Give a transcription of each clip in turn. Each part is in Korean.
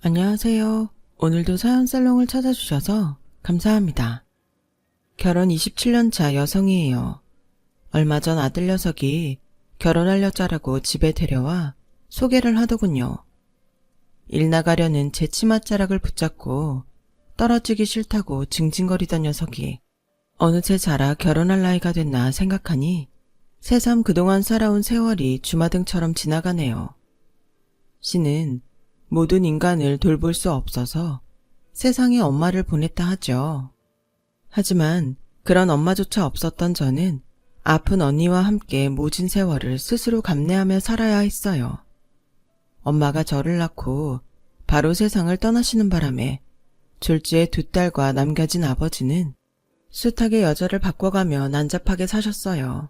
안녕하세요. 오늘도 사연살롱을 찾아주셔서 감사합니다. 결혼 27년 차 여성이에요. 얼마 전 아들 녀석이 결혼할 여자라고 집에 데려와 소개를 하더군요. 일 나가려는 제 치맛자락을 붙잡고 떨어지기 싫다고 징징거리던 녀석이 어느새 자라 결혼할 나이가 됐나 생각하니 새삼 그동안 살아온 세월이 주마등처럼 지나가네요. 씨는 모든 인간을 돌볼 수 없어서 세상에 엄마를 보냈다 하죠. 하지만 그런 엄마조차 없었던 저는 아픈 언니와 함께 모진 세월을 스스로 감내하며 살아야 했어요. 엄마가 저를 낳고 바로 세상을 떠나시는 바람에 졸지에 두 딸과 남겨진 아버지는 숱하게 여자를 바꿔가며 난잡하게 사셨어요.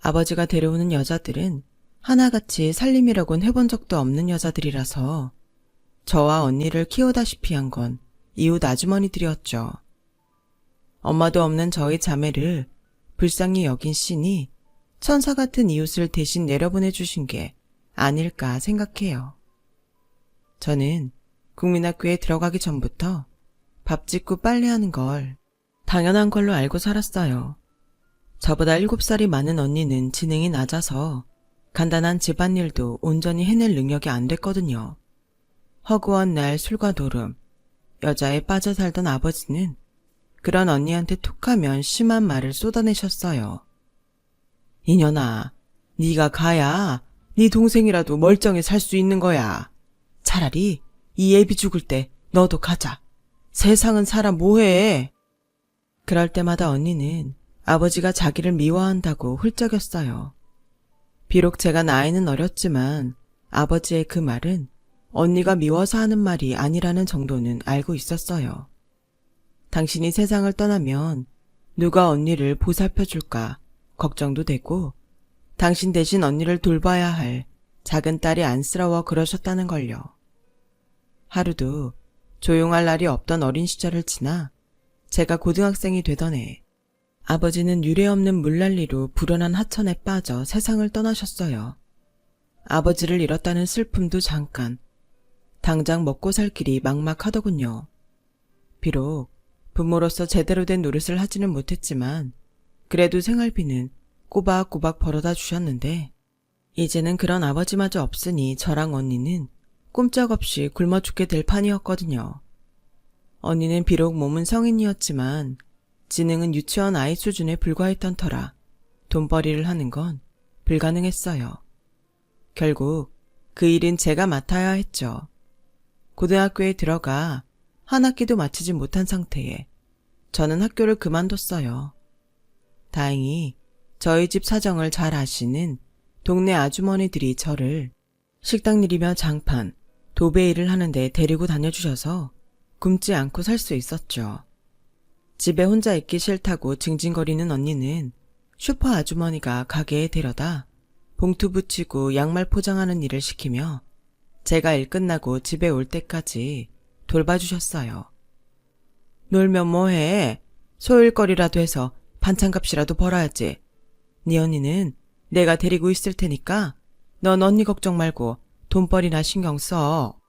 아버지가 데려오는 여자들은 하나같이 살림이라곤 해본 적도 없는 여자들이라서 저와 언니를 키우다시피 한 건 이웃 아주머니들이었죠. 엄마도 없는 저희 자매를 불쌍히 여긴 신이 천사 같은 이웃을 대신 내려보내주신 게 아닐까 생각해요. 저는 국민학교에 들어가기 전부터 밥 짓고 빨래하는 걸 당연한 걸로 알고 살았어요. 저보다 7살이 많은 언니는 지능이 낮아서 간단한 집안일도 온전히 해낼 능력이 안 됐거든요. 허구한 날 술과 노름, 여자에 빠져 살던 아버지는 그런 언니한테 툭하면 심한 말을 쏟아내셨어요. 이년아, 네가 가야 네 동생이라도 멀쩡히 살 수 있는 거야. 차라리 이 애비 죽을 때 너도 가자. 세상은 살아 뭐해. 그럴 때마다 언니는 아버지가 자기를 미워한다고 훌쩍였어요. 비록 제가 나이는 어렸지만 아버지의 그 말은 언니가 미워서 하는 말이 아니라는 정도는 알고 있었어요. 당신이 세상을 떠나면 누가 언니를 보살펴 줄까 걱정도 되고 당신 대신 언니를 돌봐야 할 작은 딸이 안쓰러워 그러셨다는 걸요. 하루도 조용할 날이 없던 어린 시절을 지나 제가 고등학생이 되던 해 아버지는 유례없는 물난리로 불어난 하천에 빠져 세상을 떠나셨어요. 아버지를 잃었다는 슬픔도 잠깐, 당장 먹고 살 길이 막막하더군요. 비록 부모로서 제대로 된 노릇을 하지는 못했지만 그래도 생활비는 꼬박꼬박 벌어다 주셨는데 이제는 그런 아버지마저 없으니 저랑 언니는 꼼짝없이 굶어 죽게 될 판이었거든요. 언니는 비록 몸은 성인이었지만 지능은 유치원 아이 수준에 불과했던 터라 돈벌이를 하는 건 불가능했어요. 결국 그 일은 제가 맡아야 했죠. 고등학교에 들어가 한 학기도 마치지 못한 상태에 저는 학교를 그만뒀어요. 다행히 저희 집 사정을 잘 아시는 동네 아주머니들이 저를 식당 일이며 장판, 도배 일을 하는데 데리고 다녀주셔서 굶지 않고 살 수 있었죠. 집에 혼자 있기 싫다고 징징거리는 언니는 슈퍼 아주머니가 가게에 데려다 봉투 붙이고 양말 포장하는 일을 시키며 제가 일 끝나고 집에 올 때까지 돌봐주셨어요. 놀면 뭐해? 소일거리라도 해서 반찬값이라도 벌어야지. 네 언니는 내가 데리고 있을 테니까 넌 언니 걱정 말고 돈벌이나 신경 써.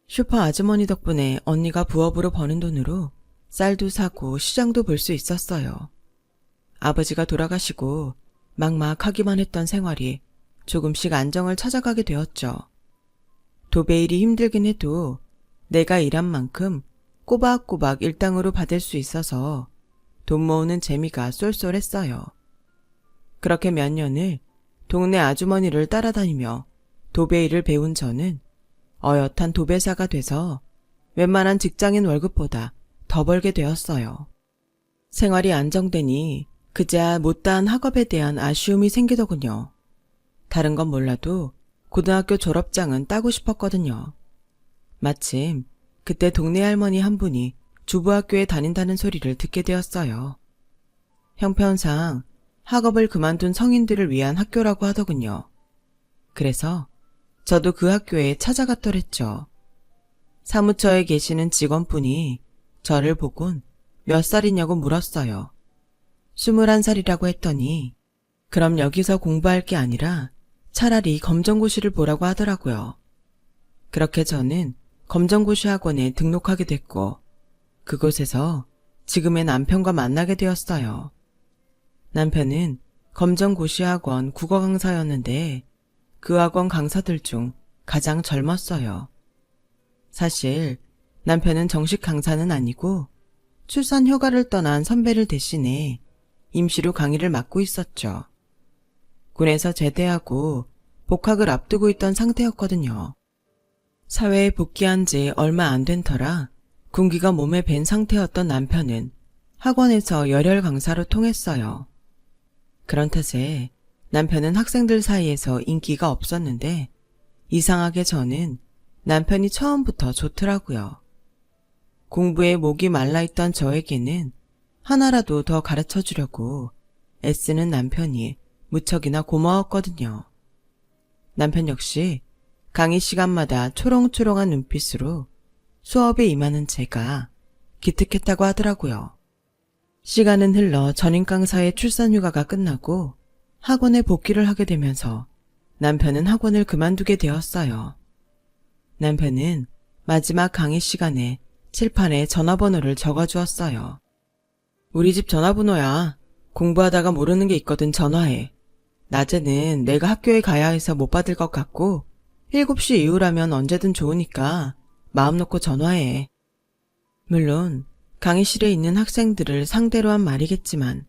슈퍼 아주머니 덕분에 언니가 부업으로 버는 돈으로 쌀도 사고 시장도 볼 수 있었어요. 아버지가 돌아가시고 막막하기만 했던 생활이 조금씩 안정을 찾아가게 되었죠. 도배일이 힘들긴 해도 내가 일한 만큼 꼬박꼬박 일당으로 받을 수 있어서 돈 모으는 재미가 쏠쏠했어요. 그렇게 몇 년을 동네 아주머니를 따라다니며 도배일을 배운 저는 어엿한 도배사가 돼서 웬만한 직장인 월급보다 더 벌게 되었어요. 생활이 안정되니 그제야 못다한 학업에 대한 아쉬움이 생기더군요. 다른 건 몰라도 고등학교 졸업장은 따고 싶었거든요. 마침 그때 동네 할머니 한 분이 주부학교에 다닌다는 소리를 듣게 되었어요. 형편상 학업을 그만둔 성인들을 위한 학교라고 하더군요. 그래서 저도 그 학교에 찾아갔더랬죠. 사무처에 계시는 직원분이 저를 보곤 몇 살이냐고 물었어요. 21살이라고 했더니 그럼 여기서 공부할 게 아니라 차라리 검정고시를 보라고 하더라고요. 그렇게 저는 검정고시 학원에 등록하게 됐고 그곳에서 지금의 남편과 만나게 되었어요. 남편은 검정고시 학원 국어 강사였는데 그 학원 강사들 중 가장 젊었어요. 사실 남편은 정식 강사는 아니고 출산 휴가를 떠난 선배를 대신해 임시로 강의를 맡고 있었죠. 군에서 제대하고 복학을 앞두고 있던 상태였거든요. 사회에 복귀한 지 얼마 안 된 터라 군기가 몸에 밴 상태였던 남편은 학원에서 열혈 강사로 통했어요. 그런 탓에 남편은 학생들 사이에서 인기가 없었는데 이상하게 저는 남편이 처음부터 좋더라고요. 공부에 목이 말라있던 저에게는 하나라도 더 가르쳐 주려고 애쓰는 남편이 무척이나 고마웠거든요. 남편 역시 강의 시간마다 초롱초롱한 눈빛으로 수업에 임하는 제가 기특했다고 하더라고요. 시간은 흘러 전임 강사의 출산 휴가가 끝나고 학원에 복귀를 하게 되면서 남편은 학원을 그만두게 되었어요. 남편은 마지막 강의 시간에 칠판에 전화번호를 적어주었어요. 우리 집 전화번호야. 공부하다가 모르는 게 있거든 전화해. 낮에는 내가 학교에 가야 해서 못 받을 것 같고 7시 이후라면 언제든 좋으니까 마음 놓고 전화해. 물론 강의실에 있는 학생들을 상대로 한 말이겠지만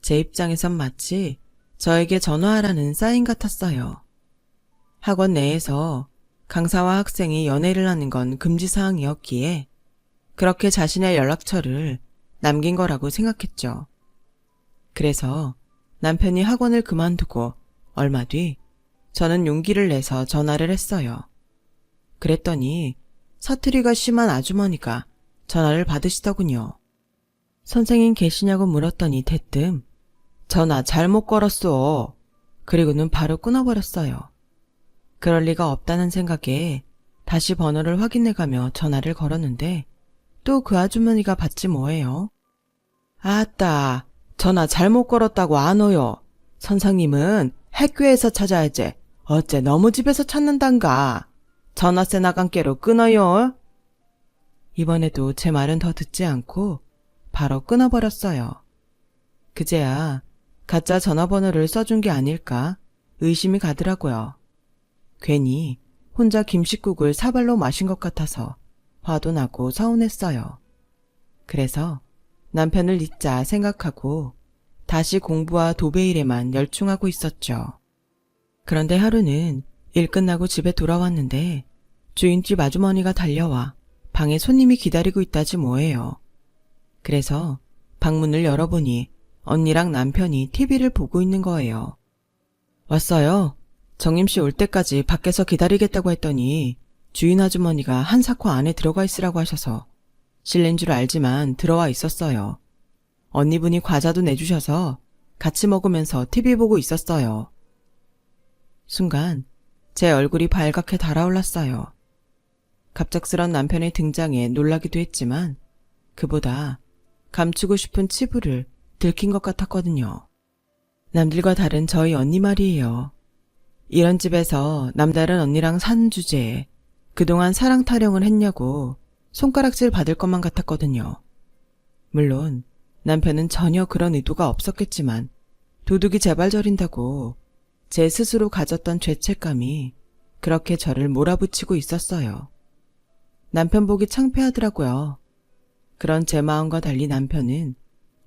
제 입장에선 마치 저에게 전화하라는 사인 같았어요. 학원 내에서 강사와 학생이 연애를 하는 건 금지사항이었기에 그렇게 자신의 연락처를 남긴 거라고 생각했죠. 그래서 남편이 학원을 그만두고 얼마 뒤 저는 용기를 내서 전화를 했어요. 그랬더니 사투리가 심한 아주머니가 전화를 받으시더군요. 선생님 계시냐고 물었더니 대뜸 전화 잘못 걸었어. 그리고는 바로 끊어버렸어요. 그럴 리가 없다는 생각에 다시 번호를 확인해가며 전화를 걸었는데 또 그 아주머니가 받지 뭐예요. 아따, 전화 잘못 걸었다고 안 오요. 선생님은 학교에서 찾아야지. 어째 너무 집에서 찾는단가. 전화세 나간께로 끊어요. 이번에도 제 말은 더 듣지 않고 바로 끊어버렸어요. 그제야 가짜 전화번호를 써준 게 아닐까 의심이 가더라고요. 괜히 혼자 김칫국을 사발로 마신 것 같아서 화도 나고 서운했어요. 그래서 남편을 잊자 생각하고 다시 공부와 도배일에만 열중하고 있었죠. 그런데 하루는 일 끝나고 집에 돌아왔는데 주인집 아주머니가 달려와 방에 손님이 기다리고 있다지 뭐예요. 그래서 방문을 열어보니 언니랑 남편이 TV를 보고 있는 거예요. 왔어요. 정임씨 올 때까지 밖에서 기다리겠다고 했더니 주인 아주머니가 한사코 안에 들어가 있으라고 하셔서 실례인 줄 알지만 들어와 있었어요. 언니분이 과자도 내주셔서 같이 먹으면서 TV 보고 있었어요. 순간 제 얼굴이 발갛게 달아올랐어요. 갑작스런 남편의 등장에 놀라기도 했지만 그보다 감추고 싶은 치부를 들킨 것 같았거든요. 남들과 다른 저희 언니 말이에요. 이런 집에서 남다른 언니랑 사는 주제에 그동안 사랑 타령을 했냐고 손가락질 받을 것만 같았거든요. 물론 남편은 전혀 그런 의도가 없었겠지만 도둑이 제발 저린다고 제 스스로 가졌던 죄책감이 그렇게 저를 몰아붙이고 있었어요. 남편 보기 창피하더라고요. 그런 제 마음과 달리 남편은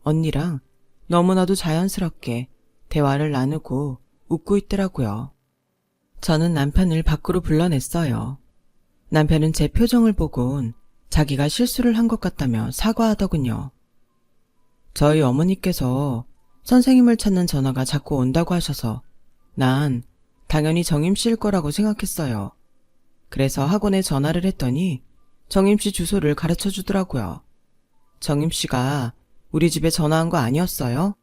언니랑 너무나도 자연스럽게 대화를 나누고 웃고 있더라고요. 저는 남편을 밖으로 불러냈어요. 남편은 제 표정을 보곤 자기가 실수를 한 것 같다며 사과하더군요. 저희 어머니께서 선생님을 찾는 전화가 자꾸 온다고 하셔서 난 당연히 정임씨일 거라고 생각했어요. 그래서 학원에 전화를 했더니 정임씨 주소를 가르쳐 주더라고요. 정임씨가 우리 집에 전화한 거 아니었어요?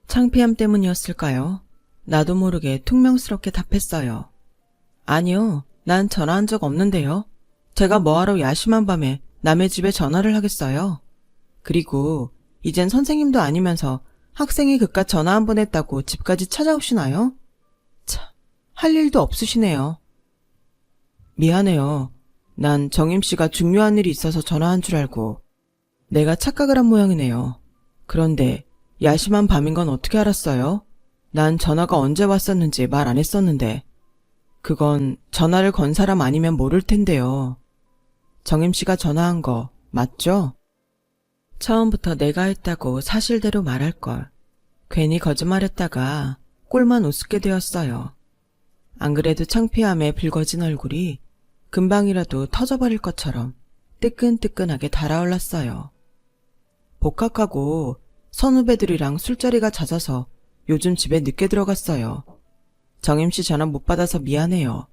창피함 때문이었을까요? 나도 모르게 퉁명스럽게 답했어요. 아니요, 난 전화한 적 없는데요. 제가 뭐하러 야심한 밤에 남의 집에 전화를 하겠어요. 그리고 이젠 선생님도 아니면서 학생이 그깟 전화 한 번 했다고 집까지 찾아오시나요? 참, 할 일도 없으시네요. 미안해요. 난 정임씨가 중요한 일이 있어서 전화한 줄 알고 내가 착각을 한 모양이네요. 그런데 야심한 밤인 건 어떻게 알았어요? 난 전화가 언제 왔었는지 말 안 했었는데. 그건 전화를 건 사람 아니면 모를 텐데요. 정임씨가 전화한 거 맞죠? 처음부터 내가 했다고 사실대로 말할걸. 괜히 거짓말했다가 꼴만 우습게 되었어요. 안 그래도 창피함에 붉어진 얼굴이 금방이라도 터져버릴 것처럼 뜨끈뜨끈하게 달아올랐어요. 복학하고 선후배들이랑 술자리가 잦아서 요즘 집에 늦게 들어갔어요. 정임씨 전화 못 받아서 미안해요.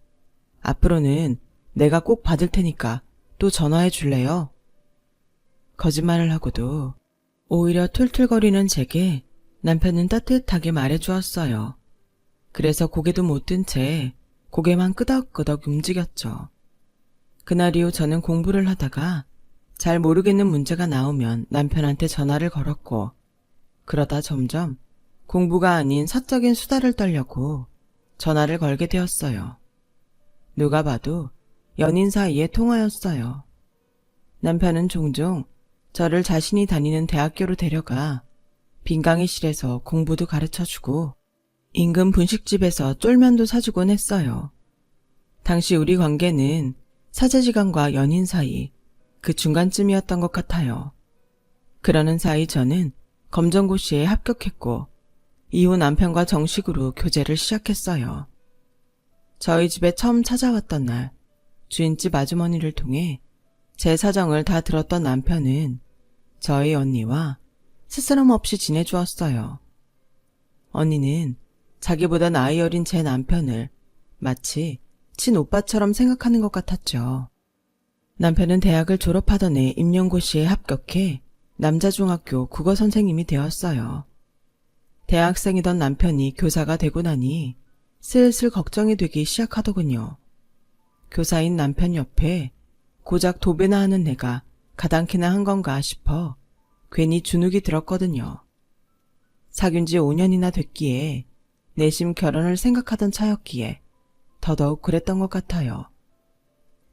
앞으로는 내가 꼭 받을 테니까 또 전화해 줄래요? 거짓말을 하고도 오히려 툴툴거리는 제게 남편은 따뜻하게 말해주었어요. 그래서 고개도 못 든 채 고개만 끄덕끄덕 움직였죠. 그날 이후 저는 공부를 하다가 잘 모르겠는 문제가 나오면 남편한테 전화를 걸었고, 그러다 점점 공부가 아닌 사적인 수다를 떨려고 전화를 걸게 되었어요. 누가 봐도 연인 사이의 통화였어요. 남편은 종종 저를 자신이 다니는 대학교로 데려가 빈강의실에서 공부도 가르쳐주고 인근 분식집에서 쫄면도 사주곤 했어요. 당시 우리 관계는 사제지간과 연인 사이 그 중간쯤이었던 것 같아요. 그러는 사이 저는 검정고시에 합격했고 이후 남편과 정식으로 교제를 시작했어요. 저희 집에 처음 찾아왔던 날 주인집 아주머니를 통해 제 사정을 다 들었던 남편은 저희 언니와 스스럼 없이 지내주었어요. 언니는 자기보다 나이 어린 제 남편을 마치 친오빠처럼 생각하는 것 같았죠. 남편은 대학을 졸업하던 해 임용고시에 합격해 남자중학교 국어선생님이 되었어요. 대학생이던 남편이 교사가 되고 나니 슬슬 걱정이 되기 시작하더군요. 교사인 남편 옆에 고작 도배나 하는 내가 가당키나 한 건가 싶어 괜히 주눅이 들었거든요. 사귄 지 5년이나 됐기에 내심 결혼을 생각하던 차였기에 더더욱 그랬던 것 같아요.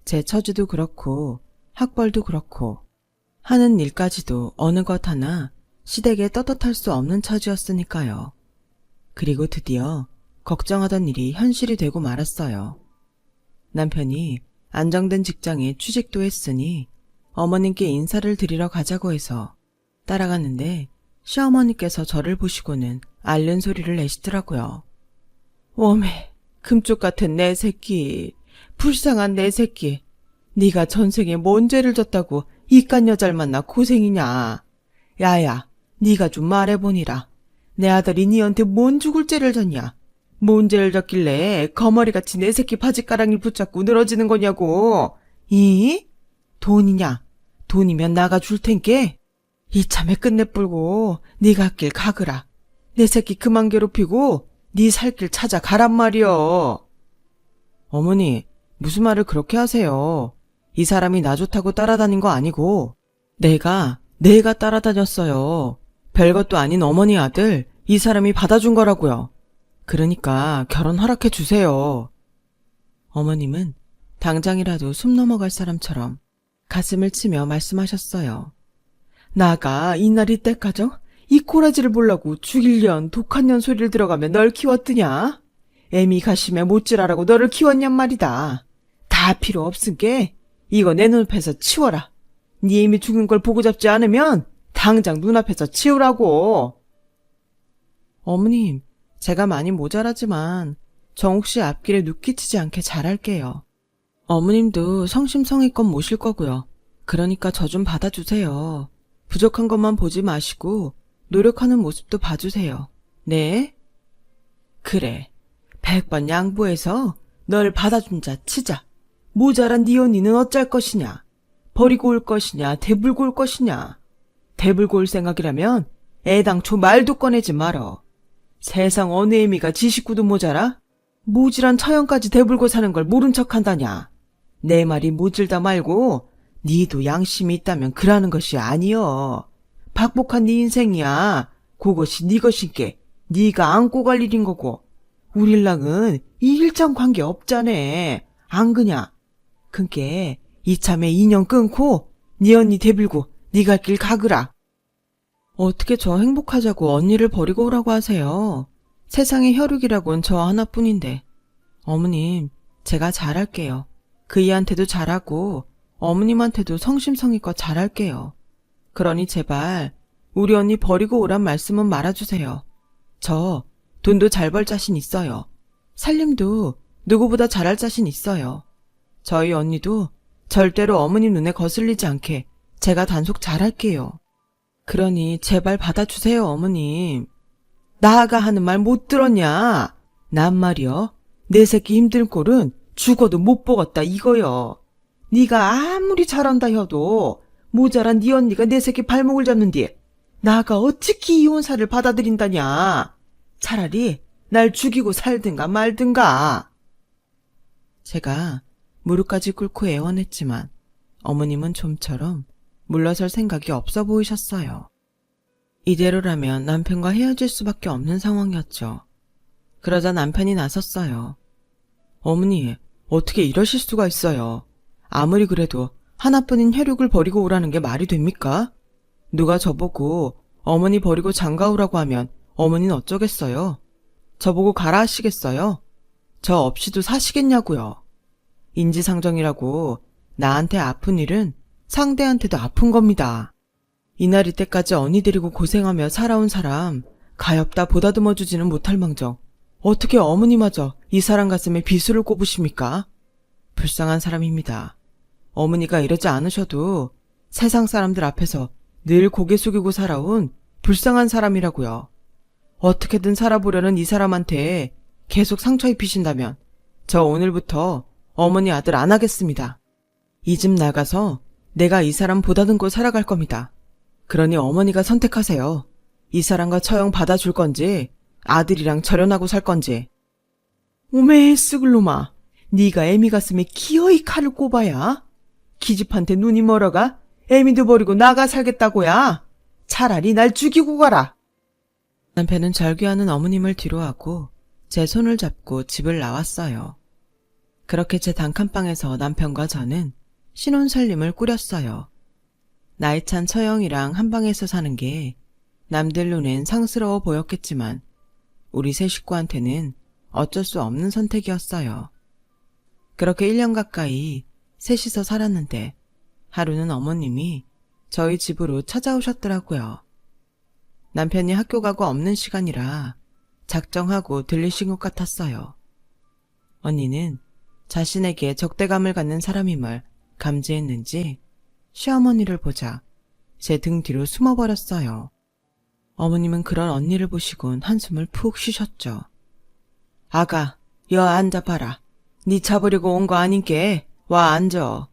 제 처지도 그렇고 학벌도 그렇고 하는 일까지도 어느 것 하나 시댁에 떳떳할 수 없는 처지였으니까요. 그리고 드디어 걱정하던 일이 현실이 되고 말았어요. 남편이 안정된 직장에 취직도 했으니 어머님께 인사를 드리러 가자고 해서 따라갔는데 시어머니께서 저를 보시고는 앓는 소리를 내시더라고요. 어메, 금쪽 같은 내 새끼, 불쌍한 내 새끼. 네가 전생에 뭔 죄를 졌다고 이깟 여자를 만나 고생이냐. 야야, 네가 좀 말해보니라. 내 아들이 니한테 뭔 죽을 죄를 졌냐. 뭔 죄를 졌길래 거머리같이 내 새끼 바지가랑이를 붙잡고 늘어지는 거냐고. 이? 돈이냐? 돈이면 나가 줄 텐께. 이참에 끝내불고 네가 길 가거라. 내 새끼 그만 괴롭히고 네 살 길 찾아 가란 말이여. 어머니, 무슨 말을 그렇게 하세요. 이 사람이 나 좋다고 따라다닌 거 아니고 내가 따라다녔어요. 별것도 아닌 어머니 아들 이 사람이 받아준 거라고요. 그러니까 결혼 허락해 주세요. 어머님은 당장이라도 숨 넘어갈 사람처럼 가슴을 치며 말씀하셨어요. 나가 이날 이때까죠? 이 꼬라지를 보려고 죽일년 독한 년 소리를 들어가며 널 키웠더냐? 애미 가심에 못질하라고 너를 키웠냔 말이다. 다 필요 없은게 이거 내 눈앞에서 치워라. 네 애미 죽은 걸 보고 잡지 않으면 당장 눈앞에서 치우라고. 어머님, 제가 많이 모자라지만 정욱 씨 앞길에 눕기치지 않게 잘할게요. 어머님도 성심성의껏 모실 거고요. 그러니까 저 좀 받아주세요. 부족한 것만 보지 마시고 노력하는 모습도 봐주세요. 네? 그래. 100번 양보해서 널 받아준 자 치자. 모자란 네 언니는 어쩔 것이냐. 버리고 올 것이냐 대불고 올 것이냐. 대불고 올 생각이라면 애당초 말도 꺼내지 말어. 세상 어느 애미가 지 식구도 모자라? 모질한 처형까지 대불고 사는 걸 모른 척한다냐. 내 말이 모질다 말고 니도 양심이 있다면 그러는 것이 아니여. 박복한 네 인생이야. 그것이 네 것인께 네가 안고 갈 일인 거고 우릴랑은 이 일장 관계 없자네. 안 그냐? 그게 이참에 인연 끊고 네 언니 대빌고 네 갈 길 가거라. 어떻게 저 행복하자고 언니를 버리고 오라고 하세요. 세상에 혈육이라곤 저 하나뿐인데. 어머님, 제가 잘할게요. 그이한테도 잘하고 어머님한테도 성심성의껏 잘할게요. 그러니 제발 우리 언니 버리고 오란 말씀은 말아주세요. 저 돈도 잘 벌 자신 있어요. 살림도 누구보다 잘할 자신 있어요. 저희 언니도 절대로 어머님 눈에 거슬리지 않게 제가 단속 잘할게요. 그러니 제발 받아주세요, 어머님. 나아가 하는 말 못 들었냐? 난 말이여, 내 새끼 힘든 꼴은 죽어도 못 보겠다 이거여. 네가 아무리 잘한다 해도 모자란 네 언니가 내 새끼 발목을 잡는디 나가 어찌 이혼사를 받아들인다냐. 차라리 날 죽이고 살든가 말든가. 제가 무릎까지 꿇고 애원했지만 어머님은 좀처럼 물러설 생각이 없어 보이셨어요. 이대로라면 남편과 헤어질 수밖에 없는 상황이었죠. 그러자 남편이 나섰어요. 어머니, 어떻게 이러실 수가 있어요. 아무리 그래도 하나뿐인 혈육을 버리고 오라는 게 말이 됩니까? 누가 저보고 어머니 버리고 장가오라고 하면 어머니는 어쩌겠어요? 저보고 가라 하시겠어요? 저 없이도 사시겠냐고요. 인지상정이라고 나한테 아픈 일은 상대한테도 아픈 겁니다. 이날 이때까지 언니 데리고 고생하며 살아온 사람 가엾다 보다듬어 주지는 못할 망정 어떻게 어머니마저 이 사람 가슴에 비수를 꼽으십니까? 불쌍한 사람입니다. 어머니가 이러지 않으셔도 세상 사람들 앞에서 늘 고개 숙이고 살아온 불쌍한 사람이라고요. 어떻게든 살아보려는 이 사람한테 계속 상처 입히신다면 저 오늘부터 어머니 아들 안 하겠습니다. 이 집 나가서 내가 이 사람 보다듬고 살아갈 겁니다. 그러니 어머니가 선택하세요. 이 사람과 처형 받아줄 건지 아들이랑 절연하고 살 건지. 오메 쑥을 놈아, 네가 애미 가슴에 기어이 칼을 꼽아야 기집한테 눈이 멀어가 애미도 버리고 나가 살겠다고야. 차라리 날 죽이고 가라. 남편은 절규하는 어머님을 뒤로하고 제 손을 잡고 집을 나왔어요. 그렇게 제 단칸방에서 남편과 저는 신혼살림을 꾸렸어요. 나이 찬 처형이랑 한 방에서 사는 게 남들 눈엔 상스러워 보였겠지만 우리 세 식구한테는 어쩔 수 없는 선택이었어요. 그렇게 1년 가까이 셋이서 살았는데 하루는 어머님이 저희 집으로 찾아오셨더라고요. 남편이 학교 가고 없는 시간이라 작정하고 들리신 것 같았어요. 언니는 자신에게 적대감을 갖는 사람임을 감지했는지 시어머니를 보자 제 등 뒤로 숨어버렸어요. 어머님은 그런 언니를 보시곤 한숨을 푹 쉬셨죠. 아가, 여 앉아봐라. 니 잡으려고 온 거 아닌께 와 앉어.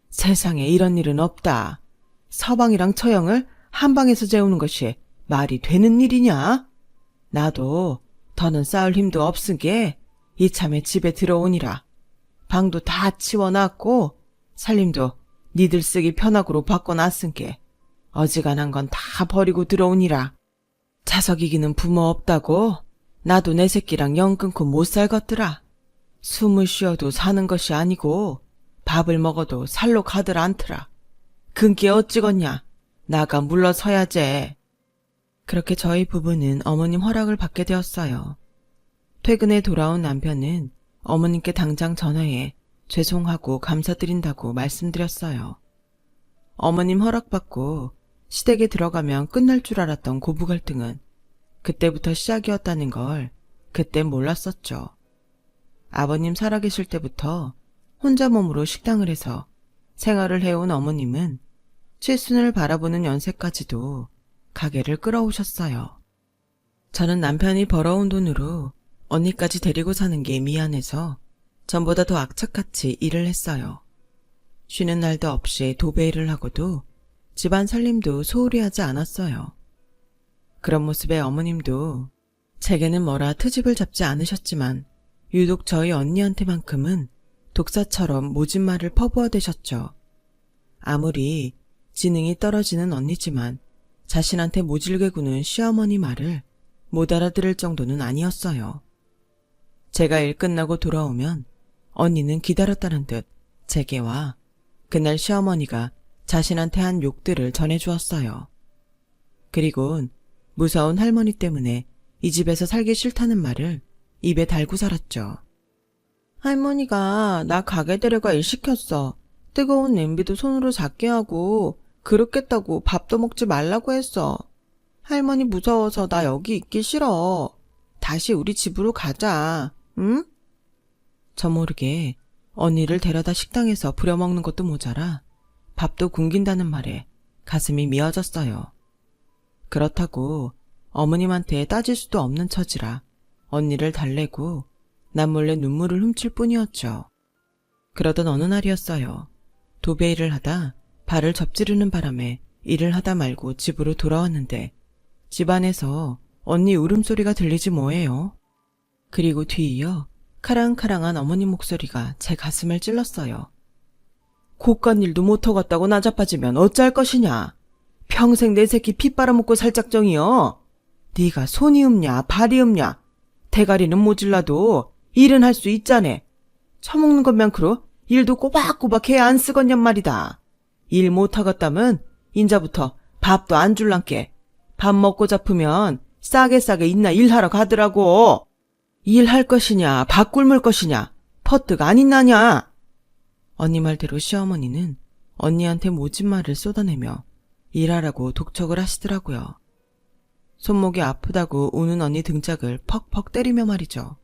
세상에 이런 일은 없다. 서방이랑 처형을 한 방에서 재우는 것이 말이 되는 일이냐? 나도 더는 싸울 힘도 없으게 이참에 집에 들어오니라. 방도 다 치워놨고 살림도 니들 쓰기 편하고로 바꿔놨은게 어지간한 건 다 버리고 들어오니라. 자석 이기는 부모 없다고? 나도 내 새끼랑 영 끊고 못 살겠더라. 숨을 쉬어도 사는 것이 아니고 밥을 먹어도 살로 가들 않더라. 근게 어찌겠냐? 나가 물러서야지. 그렇게 저희 부부는 어머님 허락을 받게 되었어요. 퇴근에 돌아온 남편은 어머님께 당장 전화해 죄송하고 감사드린다고 말씀드렸어요. 어머님 허락받고 시댁에 들어가면 끝날 줄 알았던 고부 갈등은 그때부터 시작이었다는 걸 그때 몰랐었죠. 아버님 살아계실 때부터 혼자 몸으로 식당을 해서 생활을 해온 어머님은 칠순을 바라보는 연세까지도 가게를 끌어오셨어요. 저는 남편이 벌어온 돈으로 언니까지 데리고 사는 게 미안해서 전보다 더 악착같이 일을 했어요. 쉬는 날도 없이 도배일을 하고도 집안 살림도 소홀히 하지 않았어요. 그런 모습에 어머님도 제게는 뭐라 트집을 잡지 않으셨지만 유독 저희 언니한테만큼은 독사처럼 모진 말을 퍼부어대셨죠. 아무리 지능이 떨어지는 언니지만 자신한테 모질게 구는 시어머니 말을 못 알아들을 정도는 아니었어요. 제가 일 끝나고 돌아오면 언니는 기다렸다는 듯 제게 와 그날 시어머니가 자신한테 한 욕들을 전해주었어요. 그리곤 무서운 할머니 때문에 이 집에서 살기 싫다는 말을 입에 달고 살았죠. 할머니가 나 가게 데려가 일 시켰어. 뜨거운 냄비도 손으로 잡게 하고 그릇 깼다고 밥도 먹지 말라고 했어. 할머니 무서워서 나 여기 있기 싫어. 다시 우리 집으로 가자. 응? 저 모르게 언니를 데려다 식당에서 부려먹는 것도 모자라 밥도 굶긴다는 말에 가슴이 미어졌어요. 그렇다고 어머님한테 따질 수도 없는 처지라 언니를 달래고 남몰래 눈물을 훔칠 뿐이었죠. 그러던 어느 날이었어요. 도배 일을 하다 발을 접지르는 바람에 일을 하다 말고 집으로 돌아왔는데 집안에서 언니 울음소리가 들리지 뭐예요. 그리고 뒤이어 카랑카랑한 어머님 목소리가 제 가슴을 찔렀어요. 곳간 일도 못하겠다고 나자빠지면 어찌할 것이냐. 평생 내 새끼 피 빨아먹고 살 작정이여. 네가 손이 없냐 발이 없냐. 대가리는 모질라도 일은 할 수 있자네. 처먹는 것만크로 일도 꼬박꼬박 해야 안 쓰겄냔 말이다. 일 못하겠다면 인자부터 밥도 안 줄란께. 밥 먹고 잡으면 싸게 있나 일하러 가더라고. 일할 것이냐 밥 굶을 것이냐 퍼뜩 안 있나냐. 언니 말대로 시어머니는 언니한테 모진 말을 쏟아내며 일하라고 독촉을 하시더라고요. 손목이 아프다고 우는 언니 등짝을 퍽퍽 때리며 말이죠.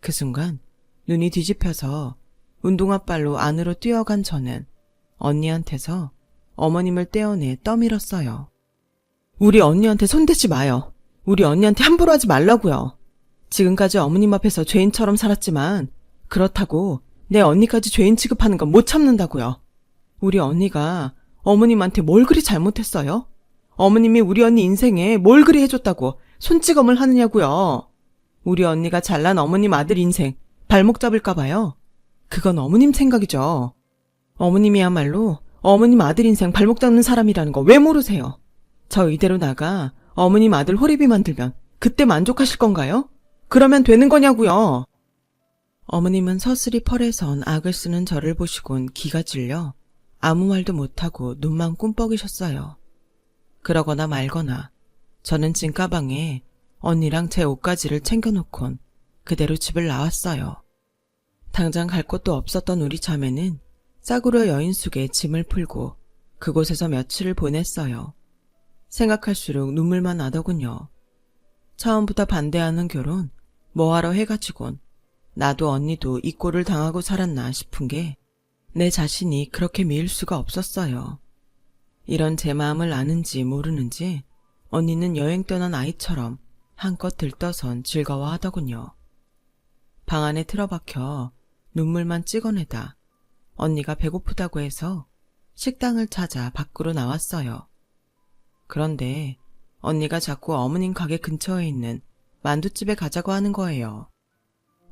그 순간 눈이 뒤집혀서 운동화발로 안으로 뛰어간 저는 언니한테서 어머님을 떼어내 떠밀었어요. 우리 언니한테 손대지 마요. 우리 언니한테 함부로 하지 말라고요. 지금까지 어머님 앞에서 죄인처럼 살았지만 그렇다고 내 언니까지 죄인 취급하는 건 못 참는다고요. 우리 언니가 어머님한테 뭘 그리 잘못했어요? 어머님이 우리 언니 인생에 뭘 그리 해줬다고 손찌검을 하느냐고요. 우리 언니가 잘난 어머님 아들 인생 발목 잡을까 봐요. 그건 어머님 생각이죠. 어머님이야말로 어머님 아들 인생 발목 잡는 사람이라는 거 왜 모르세요? 저 이대로 나가 어머님 아들 호리비 만들면 그때 만족하실 건가요? 그러면 되는 거냐고요. 어머님은 서슬이 펄에선 악을 쓰는 저를 보시곤 기가 질려 아무 말도 못하고 눈만 꿈뻑이셨어요. 그러거나 말거나 저는 짐가방에 언니랑 제 옷가지를 챙겨놓곤 그대로 집을 나왔어요. 당장 갈 곳도 없었던 우리 자매는 싸구려 여인숙에 짐을 풀고 그곳에서 며칠을 보냈어요. 생각할수록 눈물만 나더군요. 처음부터 반대하는 결혼 뭐하러 해가지곤 나도 언니도 이 꼴을 당하고 살았나 싶은 게 내 자신이 그렇게 미울 수가 없었어요. 이런 제 마음을 아는지 모르는지 언니는 여행 떠난 아이처럼 한껏 들떠선 즐거워하더군요. 방 안에 틀어박혀 눈물만 찍어내다 언니가 배고프다고 해서 식당을 찾아 밖으로 나왔어요. 그런데 언니가 자꾸 어머님 가게 근처에 있는 만두집에 가자고 하는 거예요.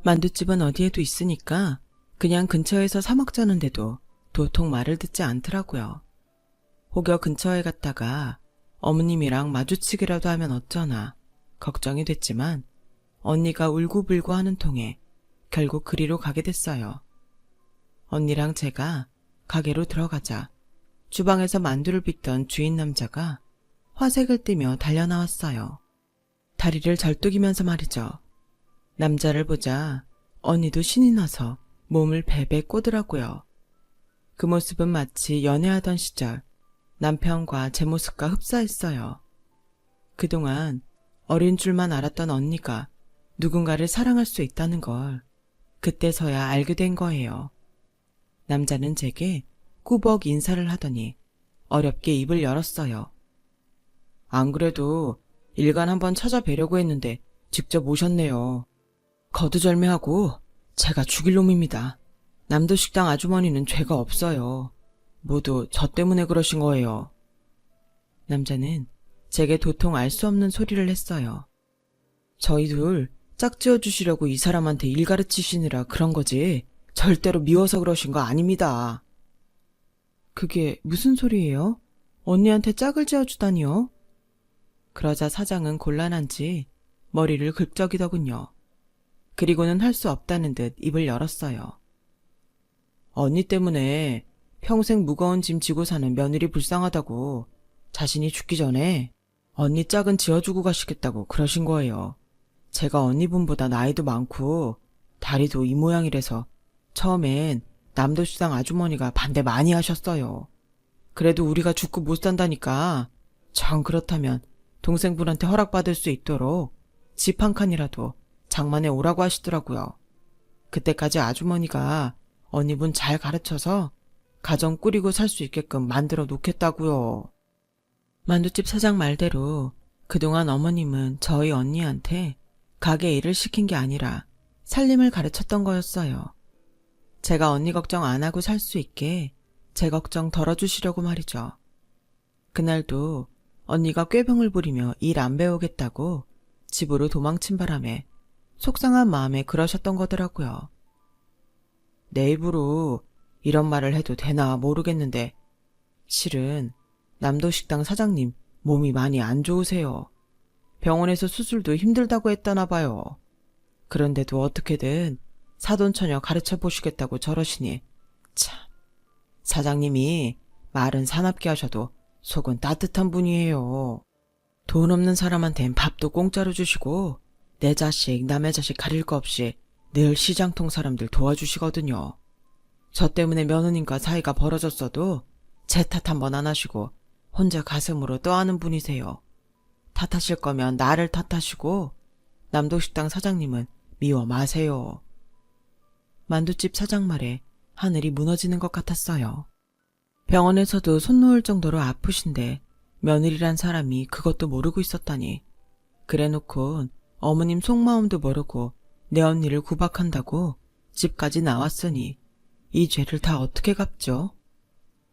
만두집은 어디에도 있으니까 그냥 근처에서 사 먹자는데도 도통 말을 듣지 않더라고요. 혹여 근처에 갔다가 어머님이랑 마주치기라도 하면 어쩌나 걱정이 됐지만 언니가 울고불고 하는 통에 결국 그리로 가게 됐어요. 언니랑 제가 가게로 들어가자 주방에서 만두를 빚던 주인 남자가 화색을 띠며 달려나왔어요. 다리를 절뚝이면서 말이죠. 남자를 보자 언니도 신이 나서 몸을 베베 꼬더라고요. 그 모습은 마치 연애하던 시절 남편과 제 모습과 흡사했어요. 그동안 어린 줄만 알았던 언니가 누군가를 사랑할 수 있다는 걸 그때서야 알게 된 거예요. 남자는 제게 꾸벅 인사를 하더니 어렵게 입을 열었어요. 안 그래도 일간 한번 찾아뵈려고 했는데 직접 오셨네요. 거두절미하고 제가 죽일 놈입니다. 남도식당 아주머니는 죄가 없어요. 모두 저 때문에 그러신 거예요. 남자는 제게 도통 알 수 없는 소리를 했어요. 저희 둘 짝지어 주시려고 이 사람한테 일 가르치시느라 그런 거지 절대로 미워서 그러신 거 아닙니다. 그게 무슨 소리예요? 언니한테 짝을 지어주다니요? 그러자 사장은 곤란한지 머리를 긁적이더군요. 그리고는 할 수 없다는 듯 입을 열었어요. 언니 때문에 평생 무거운 짐 지고 사는 며느리 불쌍하다고 자신이 죽기 전에 언니 짝은 지어주고 가시겠다고 그러신 거예요. 제가 언니분보다 나이도 많고 다리도 이 모양이라서 처음엔 남도시당 아주머니가 반대 많이 하셨어요. 그래도 우리가 죽고 못 산다니까 정 그렇다면 동생분한테 허락받을 수 있도록 집 한 칸이라도 장만해 오라고 하시더라고요. 그때까지 아주머니가 언니분 잘 가르쳐서 가정 꾸리고 살 수 있게끔 만들어 놓겠다고요. 만두집 사장 말대로 그동안 어머님은 저희 언니한테 가게 일을 시킨 게 아니라 살림을 가르쳤던 거였어요. 제가 언니 걱정 안 하고 살 수 있게 제 걱정 덜어주시려고 말이죠. 그날도 언니가 꾀병을 부리며 일 안 배우겠다고 집으로 도망친 바람에 속상한 마음에 그러셨던 거더라고요. 내 입으로 이런 말을 해도 되나 모르겠는데 실은 남도식당 사장님 몸이 많이 안 좋으세요. 병원에서 수술도 힘들다고 했다나 봐요. 그런데도 어떻게든 사돈처녀 가르쳐 보시겠다고 저러시니 참, 사장님이 말은 사납게 하셔도 속은 따뜻한 분이에요. 돈 없는 사람한텐 밥도 공짜로 주시고 내 자식 남의 자식 가릴 거 없이 늘 시장통 사람들 도와주시거든요. 저 때문에 며느님과 사이가 벌어졌어도 제 탓 한 번 안 하시고 혼자 가슴으로 떠하는 분이세요. 탓하실 거면 나를 탓하시고 남도식당 사장님은 미워 마세요. 만두집 사장 말에 하늘이 무너지는 것 같았어요. 병원에서도 손 놓을 정도로 아프신데 며느리란 사람이 그것도 모르고 있었다니. 그래놓고 어머님 속마음도 모르고 내 언니를 구박한다고 집까지 나왔으니 이 죄를 다 어떻게 갚죠?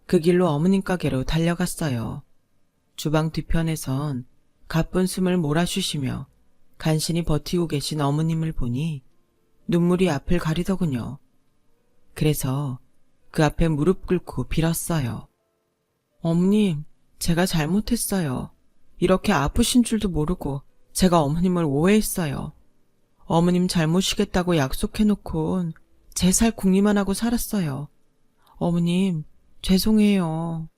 그 길로 어머님 가게로 달려갔어요. 주방 뒤편에선 가쁜 숨을 몰아쉬시며 간신히 버티고 계신 어머님을 보니 눈물이 앞을 가리더군요. 그래서 그 앞에 무릎 꿇고 빌었어요. 어머님, 제가 잘못했어요. 이렇게 아프신 줄도 모르고 제가 어머님을 오해했어요. 어머님 잘모시겠다고 약속해놓곤 제 살 궁리만 하고 살았어요. 어머님, 죄송해요.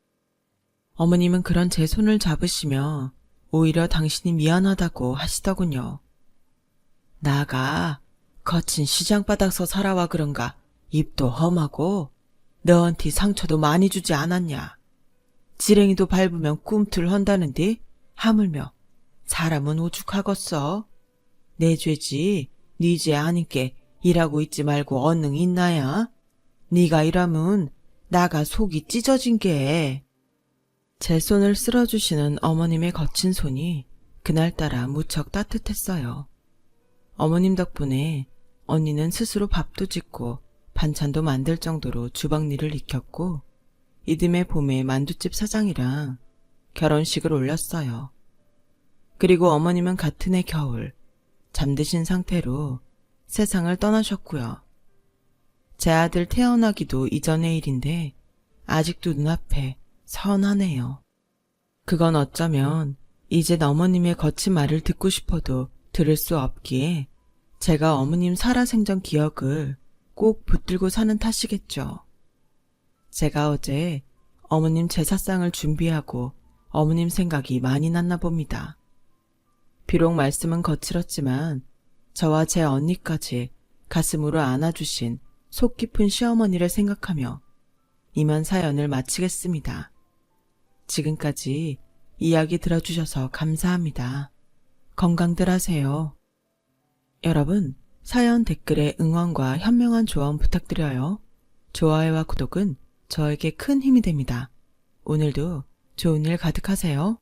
어머님은 그런 제 손을 잡으시며 오히려 당신이 미안하다고 하시더군요. 나가 거친 시장바닥서 살아와 그런가 입도 험하고 너한테 상처도 많이 주지 않았냐. 지렁이도 밟으면 꿈틀 헌다는데 하물며 사람은 오죽하겠어. 내 죄지 네 죄 아니께 일하고 있지 말고 언능 있나야. 네가 일하면 나가 속이 찢어진 게. 제 손을 쓸어주시는 어머님의 거친 손이 그날따라 무척 따뜻했어요. 어머님 덕분에 언니는 스스로 밥도 짓고 반찬도 만들 정도로 주방일을 익혔고 이듬해 봄에 만두집 사장이랑 결혼식을 올렸어요. 그리고 어머님은 같은 해 겨울 잠드신 상태로 세상을 떠나셨고요. 제 아들 태어나기도 이전의 일인데 아직도 눈앞에 선하네요. 그건 어쩌면 이제 어머님의 거친 말을 듣고 싶어도 들을 수 없기에 제가 어머님 살아생전 기억을 꼭 붙들고 사는 탓이겠죠. 제가 어제 어머님 제사상을 준비하고 어머님 생각이 많이 났나 봅니다. 비록 말씀은 거칠었지만 저와 제 언니까지 가슴으로 안아주신 속 깊은 시어머니를 생각하며 이만 사연을 마치겠습니다. 지금까지 이야기 들어주셔서 감사합니다. 건강들 하세요. 여러분, 사연 댓글에 응원과 현명한 조언 부탁드려요. 좋아요와 구독은 저에게 큰 힘이 됩니다. 오늘도 좋은 일 가득하세요.